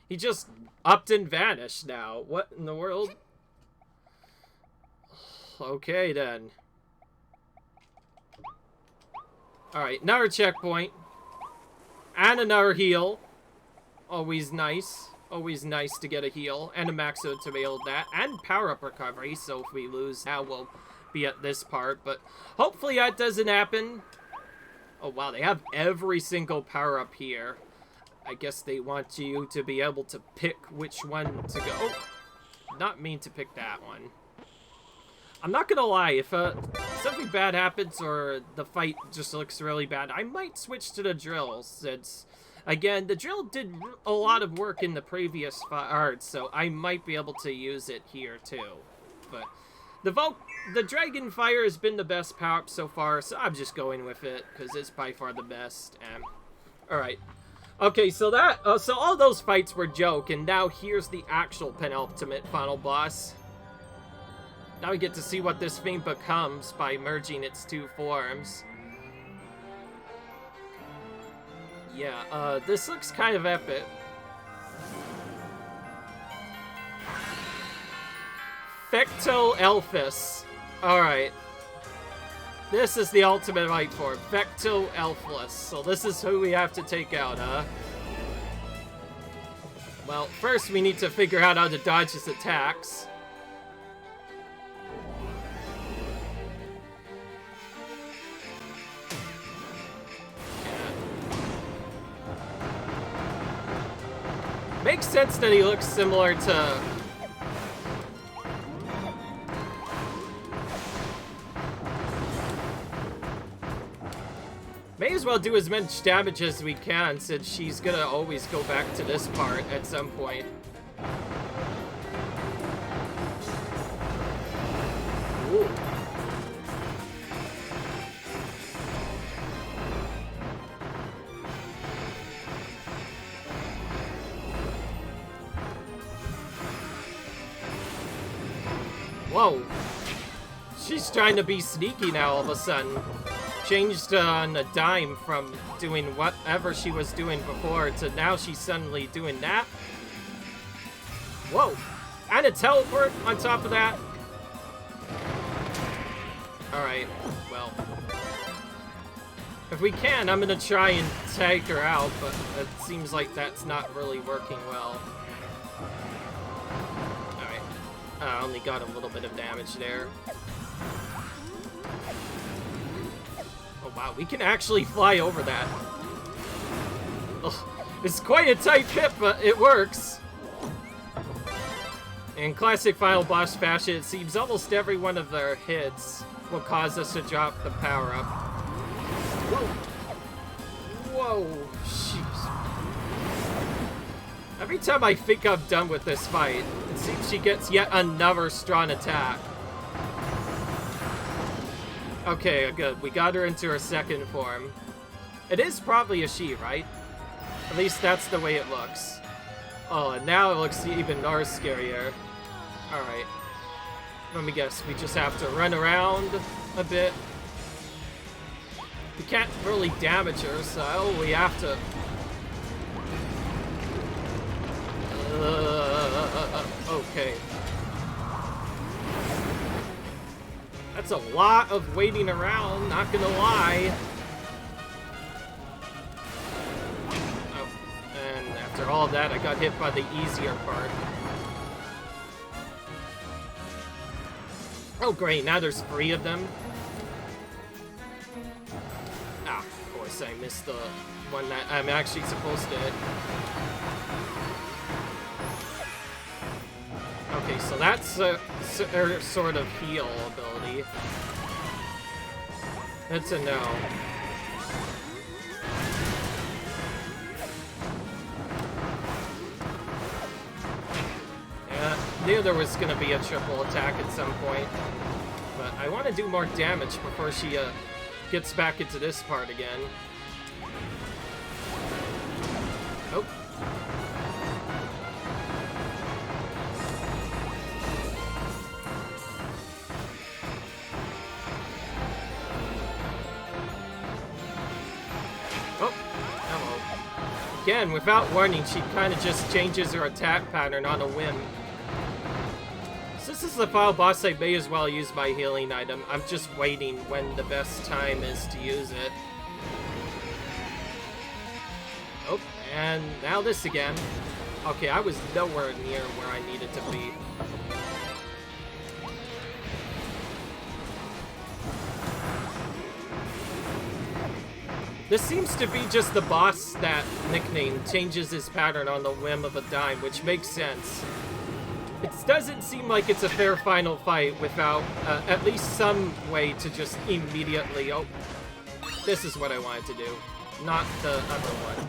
He just upped and vanished now. What in the world? Okay, then. Alright, another checkpoint. And another heal. Always nice. Always nice to get a heal. And a maxo to be able to that. And power-up recovery, so if we lose now, we'll be at this part. But hopefully that doesn't happen. Oh, wow, they have every single power-up here. I guess they want you to be able to pick which one to go. Oh, not mean to pick that one. I'm not gonna lie, if something bad happens or the fight just looks really bad, I might switch to the drill, since, again, the drill did a lot of work in the previous arts, so I might be able to use it here too. But the Dragon Fire has been the best power-up so far, so I'm just going with it, because it's by far the best. Alright. Okay, so so all those fights were joke, and now here's the actual penultimate final boss. Now we get to see what this thing becomes by merging its two forms. Yeah, this looks kind of epic. Fecto Elfus. Alright. This is the ultimate fight form. Fecto Elfus. So this is who we have to take out, huh? Well, first we need to figure out how to dodge his attacks. Makes sense that he looks similar to... May as well do as much damage as we can, since she's gonna always go back to this part at some point. Ooh. Whoa. She's trying to be sneaky now all of a sudden. Changed on a dime from doing whatever she was doing before to now she's suddenly doing that. Whoa. And a teleport on top of that. Alright, well. If we can, I'm gonna try and tag her out, but it seems like that's not really working well. Alright. I only got a little bit of damage there. wow, we can actually fly over that. Ugh, it's quite a tight pit, but it works. In classic final boss fashion, it seems almost every one of their hits will cause us to drop the power-up. Whoa! Whoa! Jeez. Every time I think I'm done with this fight, it seems she gets yet another strong attack. Okay, good. We got her into her second form. It is probably a she, right? At least that's the way it looks. Oh, and now it looks even more scarier. Alright. Let me guess, we just have to run around a bit. We can't really damage her, so we have to... okay. That's a lot of waiting around, not gonna lie. Oh, and after all that, I got hit by the easier part. Oh great, now there's 3 of them. Ah, of course I missed the one that I'm actually supposed to hit. Okay, so that's her sort of heal ability. That's a no. Yeah, knew there was gonna be a triple attack at some point. But I want to do more damage before she gets back into this part again. Oh. Again, without warning, she kind of just changes her attack pattern on a whim. Since this is the final boss, I may as well use my healing item. I'm just waiting when the best time is to use it. Oh, and now this again. Okay, I was nowhere near where I needed to be. This seems to be just the boss that nickname changes his pattern on the whim of a dime, which makes sense. It doesn't seem like it's a fair final fight without at least some way to just immediately... Oh, this is what I wanted to do, not the other one.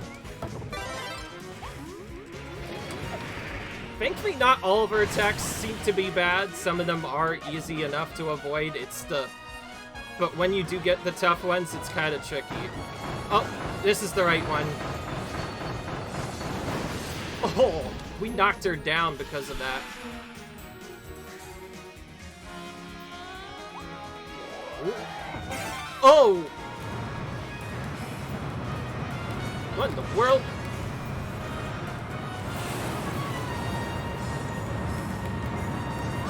Thankfully, not all of her attacks seem to be bad. Some of them are easy enough to avoid. It's the... But when you do get the tough ones, it's kind of tricky. Oh, this is the right one. Oh, we knocked her down because of that. Oh! What in the world?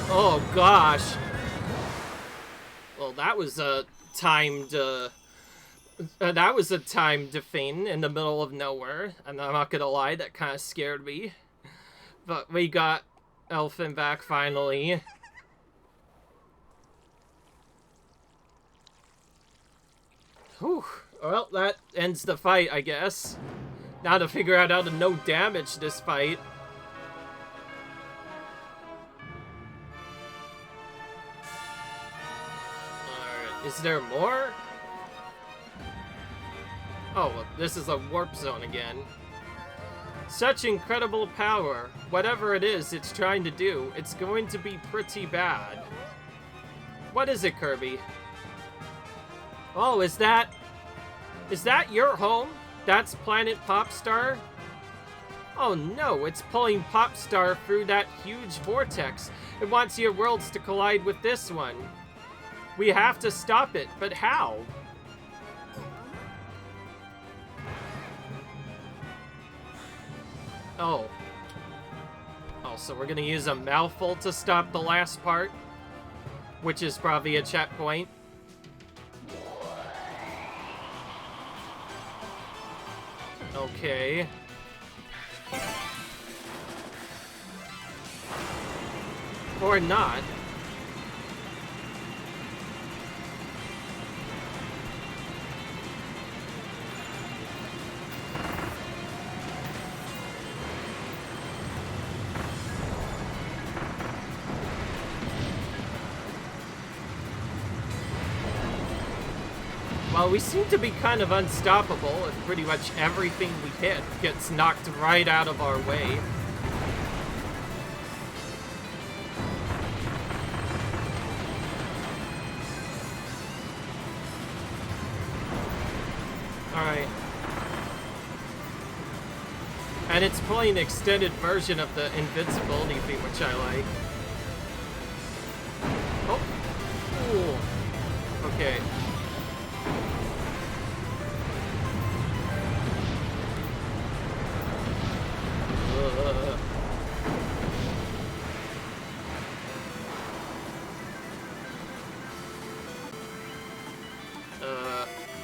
Oh, gosh. Well, that was a timed, feint in the middle of nowhere. And I'm not gonna lie, that kind of scared me. But we got Elfin back finally. Whew. Well, that ends the fight, I guess. Now to figure out how to no damage this fight. Is there more? Oh, well, this is a warp zone again. Such incredible power. Whatever it is it's trying to do, it's going to be pretty bad. What is it, Kirby? Oh, is that your home? That's Planet Popstar? Oh no, it's pulling Popstar through that huge vortex. It wants your worlds to collide with this one. We have to stop it, but how? Oh. Oh, so we're gonna use a mouthful to stop the last part? Which is probably a checkpoint. Okay. Or not. Well, we seem to be kind of unstoppable if pretty much everything we hit gets knocked right out of our way. Alright. And it's playing an extended version of the invincibility feat, which I like. Oh. Ooh. Okay.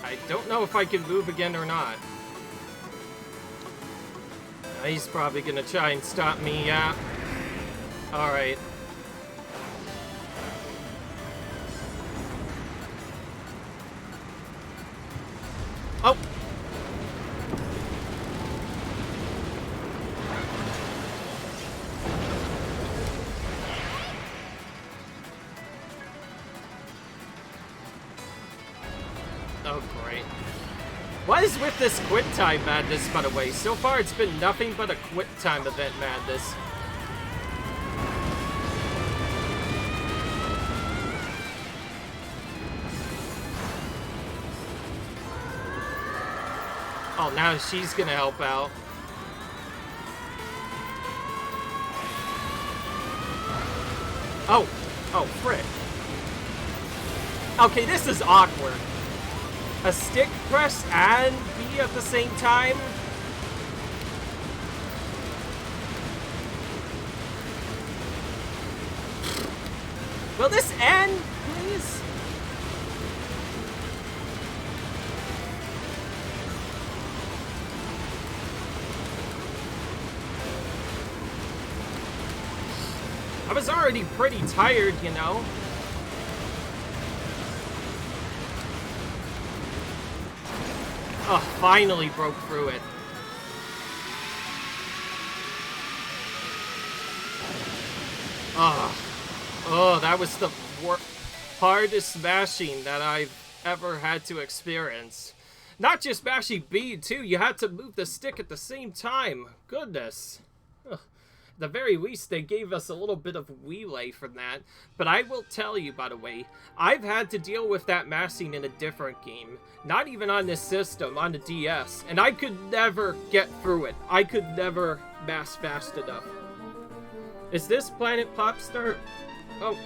I don't know if I can move again or not. He's probably gonna try and stop me, yeah. Alright. Oh! Oh, great. What is with this quit time madness, by the way? So far, it's been nothing but a quit time event madness. Oh, now she's gonna help out. Oh! Oh, frick. Okay, this is awkward. A stick press and B at the same time? Will this end, please? I was already pretty tired, you know? Oh, finally broke through it. Oh, that was the hardest smashing that I've ever had to experience. Not just smashing B, too. You had to move the stick at the same time. Goodness. Ugh. At the very least, they gave us a little bit of leeway from that. But I will tell you, by the way, I've had to deal with that mashing in a different game. Not even on this system, on the DS. And I could never get through it. I could never mash fast enough. Is this Planet Popstar? Oh.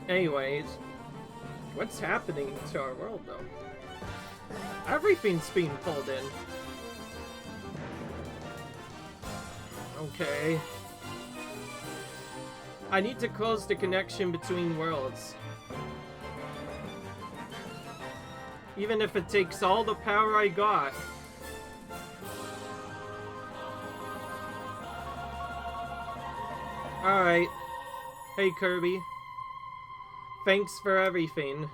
Anyways. What's happening to our world, though? Everything's being pulled in. Okay. I need to close the connection between worlds. Even if it takes all the power I got. Alright. Hey, Kirby. Thanks for everything.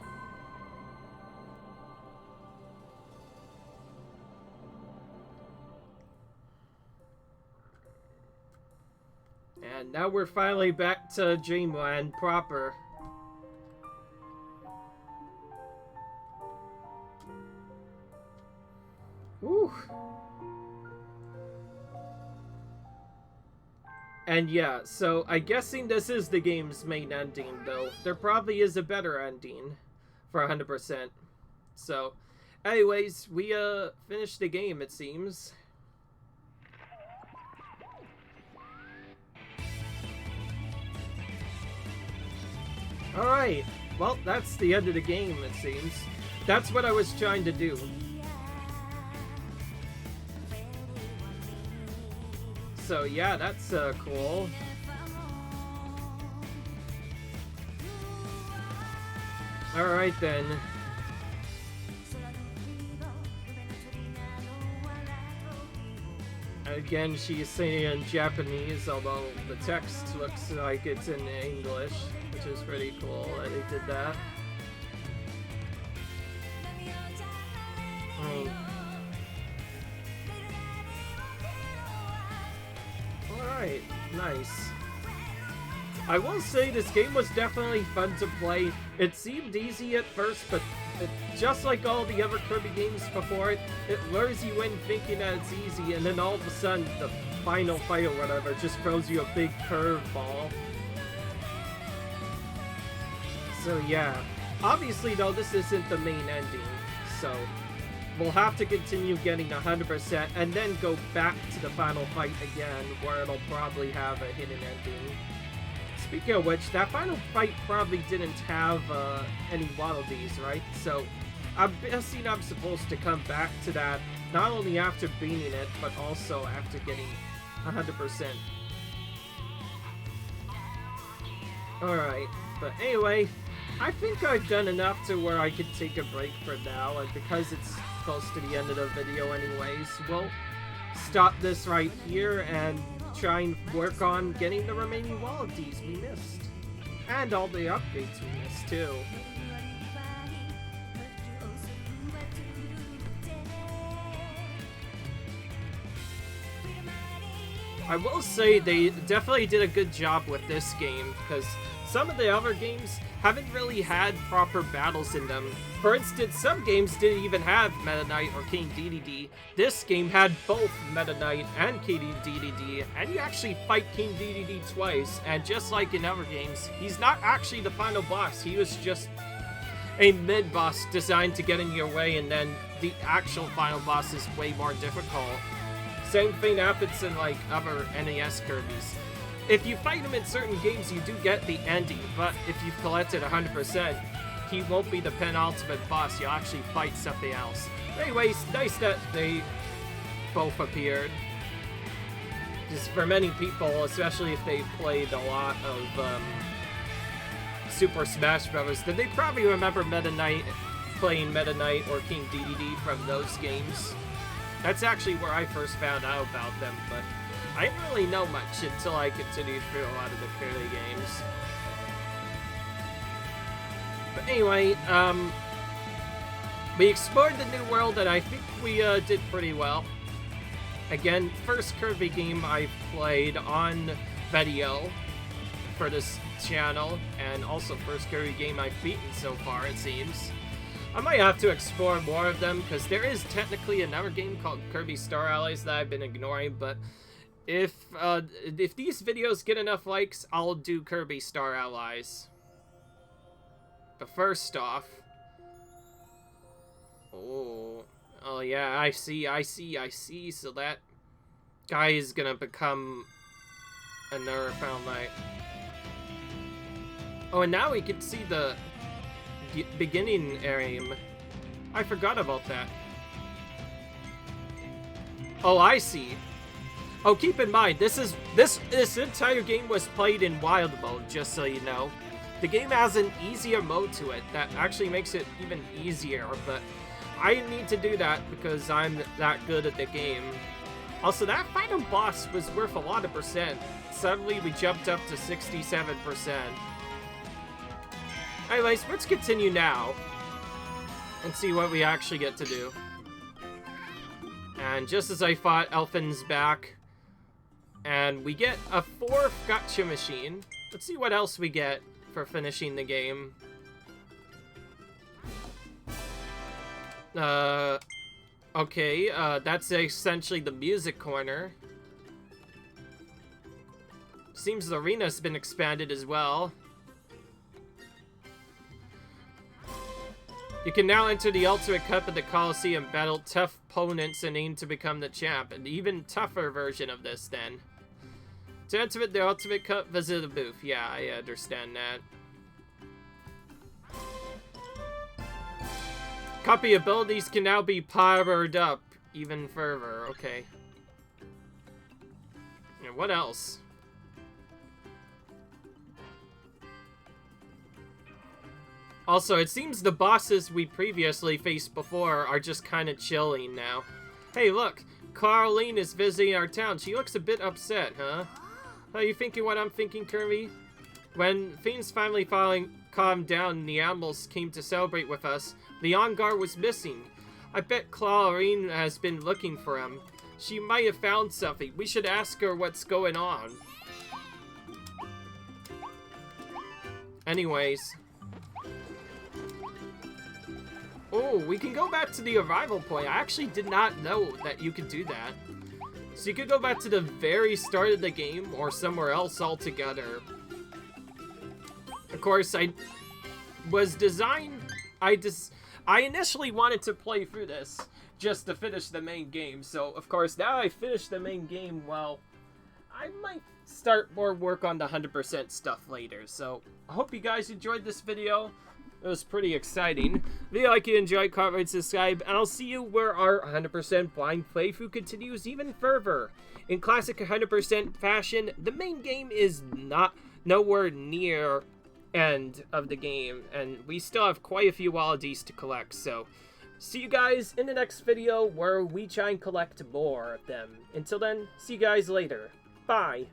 And now we're finally back to Dreamland proper. Whew. And yeah, so I'm guessing this is the game's main ending, though. There probably is a better ending for 100%. So, anyways, we finished the game, it seems. Alright, well, that's the end of the game, it seems. That's what I was trying to do. So yeah, that's cool. Alright then. Again, she's saying in Japanese, although the text looks like it's in English, which is pretty cool that they did that. Alright, nice. I will say this game was definitely fun to play. It seemed easy at first, but just like all the other Kirby games before it, it lures you in thinking that it's easy, and then all of a sudden, the final fight or whatever just throws you a big curveball. So yeah. Obviously though, this isn't the main ending, so we'll have to continue getting 100% and then go back to the final fight again, where it'll probably have a hidden ending. Speaking of which, that final fight probably didn't have any wallabies, right? So I'm guessing I'm supposed to come back to that not only after beating it, but also after getting 100%. Alright, but anyway, I think I've done enough to where I could take a break for now, and because it's close to the end of the video anyways, we'll stop this right here and try and work on getting the remaining wallabies we missed. And all the upgrades we missed too. I will say they definitely did a good job with this game, because some of the other games haven't really had proper battles in them. For instance, some games didn't even have Meta Knight or King Dedede. This game had both Meta Knight and King Dedede, and you actually fight King Dedede twice, and just like in other games, he's not actually the final boss. He was just a mid-boss designed to get in your way, and then the actual final boss is way more difficult. Same thing happens in like other NES Kirby's. If you fight him in certain games, you do get the ending, but if you've collected 100%, he won't be the penultimate boss. You'll actually fight something else. Anyways, nice that they both appeared. Just for many people, especially if they played a lot of Super Smash Bros., then they probably remember Meta Knight, playing Meta Knight or King Dedede from those games. That's actually where I first found out about them, but I didn't really know much until I continued through a lot of the Kirby games. But anyway, we explored the new world, and I think we did pretty well. Again, first Kirby game I've played on video for this channel, and also first Kirby game I've beaten so far, it seems. I might have to explore more of them, because there is technically another game called Kirby Star Allies that I've been ignoring, but if these videos get enough likes, I'll do Kirby Star Allies. But first off... Oh yeah, I see, so that guy is gonna become another Final Knight. Oh, and now we can see the beginning aim. I forgot about that. Oh, I see. Oh, keep in mind, this entire game was played in wild mode, just so you know. The game has an easier mode to it that actually makes it even easier, but I need to do that because I'm that good at the game. Also, that final boss was worth a lot of percent. Suddenly, we jumped up to 67%. Anyways, let's continue now and see what we actually get to do. And just as I thought, Elfin's back. And we get a 4th gotcha machine. Let's see what else we get for finishing the game. Okay, that's essentially the music corner. Seems the arena's been expanded as well. You can now enter the Ultimate Cup of the Coliseum, battle tough opponents, and aim to become the champ. An even tougher version of this, then. To enter the Ultimate Cup, visit the booth. Yeah, I understand that. Copy abilities can now be powered up even further. Okay. And what else? Also, it seems the bosses we previously faced before are just kind of chilling now. Hey, look! Caroline is visiting our town. She looks a bit upset, huh? Are you thinking what I'm thinking, Kirby? When things finally calmed down and the animals came to celebrate with us, the Ongar was missing. I bet Caroline has been looking for him. She might have found something. We should ask her what's going on. Anyways. Oh, we can go back to the arrival point. I actually did not know that you could do that. So you could go back to the very start of the game or somewhere else altogether. Of course, I initially wanted to play through this just to finish the main game. So, of course, now I finished the main game, well, I might start more work on the 100% stuff later. So, I hope you guys enjoyed this video. It was pretty exciting. If you like it, enjoy, comment, subscribe, and I'll see you where our 100% blind playthrough continues even further. In classic 100% fashion, the main game is nowhere near end of the game, and we still have quite a few oddities to collect, so see you guys in the next video where we try and collect more of them. Until then, see you guys later. Bye!